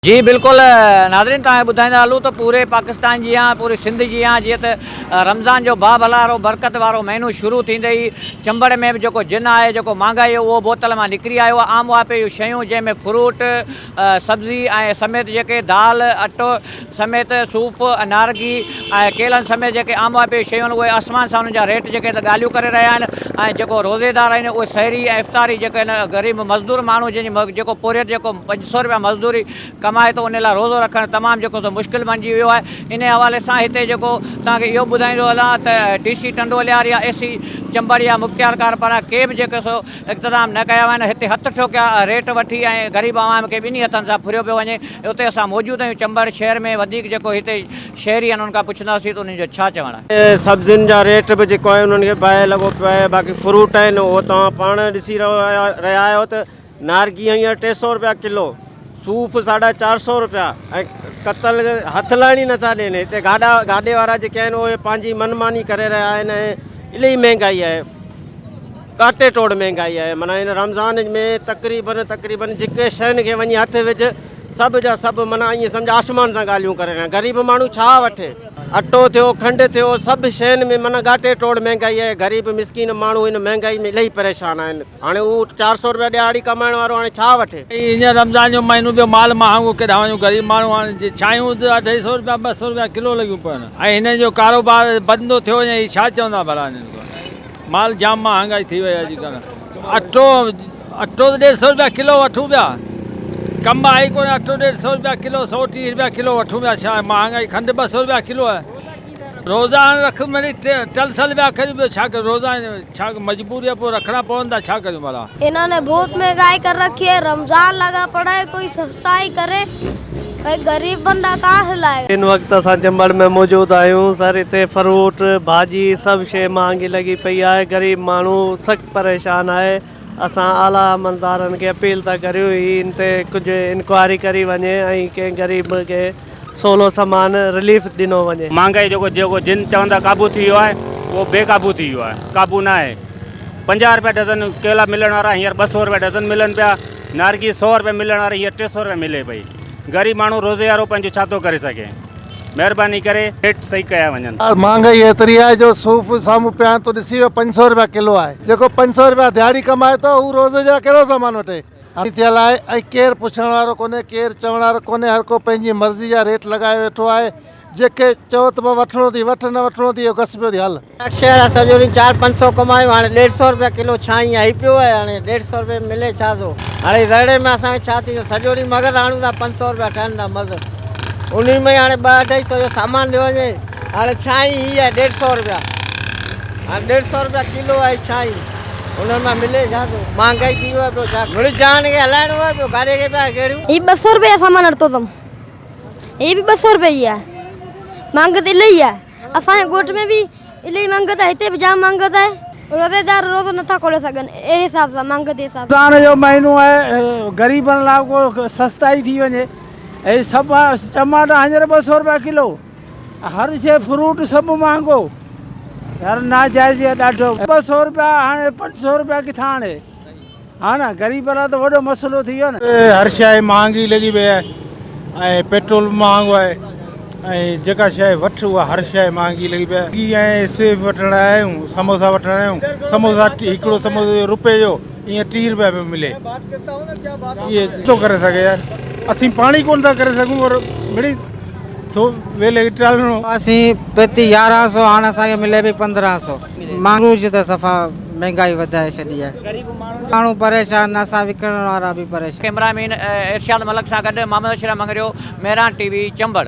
जी बिल्कुल नाज़रीन तव्हांखे ॿुधाईंदा हलूं त पूरे पाकिस्तान जी पूरी सिंध जी जीअं त रमज़ान जो बाभलारो बरकत वारो महीनो शुरू थींदे ई चंबड़ में बि जेको जिन आहे जेको महांगाई उहो बोतल मां निकिरी आयो आहे। आम वापे इहो शयूं जंहिंमें फ्रूट सब्ज़ी ऐं समेत जेके दाल अटो समेत सूफ़ नारगी ऐं केलनि समेत जेके आम वापे शयूं आहिनि उहे आसमान सां उन्हनि जा रेट जेके त ॻाल्हियूं करे रहिया आहिनि। ऐं जेको रोज़ेदार आहिनि उहे सहरी ऐं इफ़्तारी जेके आहिनि ग़रीब मज़दूर माण्हू जंहिंजी जेको पूरे जेको 500 रुपया मज़दूरी कमाए थो उन लाइ रोज़ो रखणु तमामु जेको त मुश्किल बणिजी वियो आहे। इन हवाले सां हिते जेको तव्हांखे इहो ॿुधाईंदो हलां त DC टंडोलियार या AC चंबड़ या मुख़्तियारकार पारां के बि जेके सो इक़्तिदाम न कया आहिनि। हिते हथ ठोकिया रेट वठी ऐं ग़रीब आवाम खे ॿिन्ही हथनि सां फुरियो पियो वञे। उते असां मौजूदु आहियूं चंबड़ शहर में। वधीक जेको हिते शहरी आहिनि उन्हनि खां पुछंदासीं त उन्हनि जो छा चवणु आहे। सब्जियुनि जा रेट बि जेको आहे उन्हनि खे ॿाहिरि लॻो पियो आहे। बाक़ी फ्रूट आहिनि उहो तव्हां पाण ॾिसी रहिया आहियो त नारगी हींअर 300 रुपया किलो, सूफ़ 450 रुपया ऐं कतल हथ लाइण ई नथा ॾियनि। हिते गाॾे वारा जेके आहिनि उहे पंहिंजी मनमानी करे रहिया आहिनि ऐं इलाही महांगाई आहे, काटे तोड़ महांगाई आहे। माना हिन रमज़ान में तक़रीबन जेके शयुनि खे वञी हथ विझ सभु जा सभु माना ईअं सम्झ आसमान सां ॻाल्हियूं करे रहिया आहिनि। ग़रीब माण्हू छा वठे, अटो थियो खंडु थियो सभु शयुनि में माना घाटे तोड़ महांगाई आहे। ग़रीब मिसकिन माण्हू हिन महांगाई में इलाही परेशान आहिनि। हाणे उहो 400 रुपया ॾियाड़ी कमाइण वारो हाणे छा वठे। हींअर रमज़ान जो महीनो पियो माल महांगो केॾा वञूं। ग़रीब माण्हू हाणे छायूं 250 रुपया 200 रुपया किलो लॻियूं पवनि ऐं हिन जो कारोबार बंदि थो थियो वञे। छा चवंदा भला हिननि को माल जाम महांगाई थी वई आहे अॼुकल्ह। अटो 150 रुपया किलो वठूं पिया, कम आई कोन्हे। अटो 150 रुपया किलो, 130 रुपया किलो वठूं पिया। छा महांगाई, खंडु 200 रुपया किलो आहे। रोज़ा रख मिली 300 रुपया करियूं पियो। छा करूं रोज़ा छा मजबूरी आहे, पोइ रखना पवंदा। छा करूं भला। इन्होंने बहुत महंगाई कर रखी है। रमजान लगा पड़ा है, कोई सस्ताई करे भाई, गरीब बंदा कहाँ से लाएगा। इन वक्त असां चंबड़ में मौजूद आहियूं सर। हिते फ्रूट भाॼी सभु शइ महांगी लॻी पई आहे। ग़रीब माण्हू सख़्तु परेशान आहे। असां आला अमलदारनि खे अपील था करियूं इन ते कुझु इंक्वायरी करी वञे ऐं कंहिं ग़रीब खे सवलो सामान रिलीफ ॾिनो वञे। महांगाई जेको जिन चवंदा क़ाबू थी वियो आहे उहो बेक़ाबू थी वियो आहे, क़ाबू न आहे। 50 रुपया डज़न केला मिलण वारा हींअर 200 रुपया डज़न मिलनि पिया। नारगी 100 रुपया मिलण वारी हींअर 300 रुपया मिले पई। ग़रीब माण्हू रोज़े वारो पंहिंजो छा थो करे सघे। महिरबानी करे रेट सही कया वञनि। महंगाई एतिरी आहे जो सूफ़ साम्हूं पिया तो ॾिसी वियो 500 रुपया किलो आहे। जेको 500 रुपया दिहाड़ी कमाए थो उहो रोज़ जा कहिड़ो सामान वठे। थियल आहे ऐं केरु पुछण वारो कोन्हे, केरु चवण वारो कोन्हे। हर को पंहिंजी मर्ज़ी जा रेट लॻाए वेठो आहे। जेके चओ त वठिणो थी वठ, न वठिणो थी घस पियो थी हल। शहर सॼो ॾींहुं 400-500 कमायूं, हाणे 150 रुपया किलो छाई आई पियो आहे। हाणे 150 रुपये मिले छा थो। हाणे रड़े में असांखे छा थींदो, सॼो ॾींहुं मगज़ आणूं था, 500 रुपया ठहनि था मगज़। उन में हाणे 200-250 जो सामान ॾियो वञे। हाणे छाई हीअ आहे 150 रुपया, हाणे 150 रुपया किलो आहे छाई। उन्हनि मां मिले छा थो। महांगाई थी वियो आहे पियो। छा घणी जान खे हलाइणो आहे पियो, गाॾी खे पिया गेड़ियूं। ये 200 रुपया सामान हटतो तुम, ये भी 200 रुपया ही है। मांगत इलाही है। असांजे ॻोठ में भी इलाही मांगत है, हिते भी जाम मांगत है। रोज़ेदार रोज़ो नथा खोले सघनि अहिड़े हिसाब सां मांगत जे हिसाब सां। रमज़ान जो महीनो आहे, ग़रीबनि लाइ को सस्ताई थी वञे। ऐं सभु टमाटा हींअर 200 रुपया किलो, हर शइ फ्रूट सभु महांगो। यार नाजाइज़ आहे ॾाढो। 200 रुपया हाणे 500 रुपया किथां हाणे। हा न, ग़रीब लाइ त वॾो मसइलो थी वियो न। हर शइ महांगी लॻी पई आहे ऐं पेट्रोल महांगो आहे ऐं जेका शइ वठि उहा हर शइ महांगी लॻी पई आहे। ऐं सेव वठण आया आहियूं, समोसा वठण आया आहियूं। समोसा हिकिड़ो समोसो रुपए जो ईअं 30 रुपया पियो मिले। इहे थो करे सघे यार, असीं पाणी कोन था करे सघूं और मिड़ी थो वेले टालणो। असीं पेती 1100, हाणे असांखे मिले बि 1500। माण्हू त सफ़ा महांगाई वधाए छॾी आहे। माण्हू परेशान, असां विकिणण वारा बि परेशान। कैमरामैन इरशाद मलक सां गॾु मोहम्मद अशरफ मंगरियो, मेहरान TV चंबड़।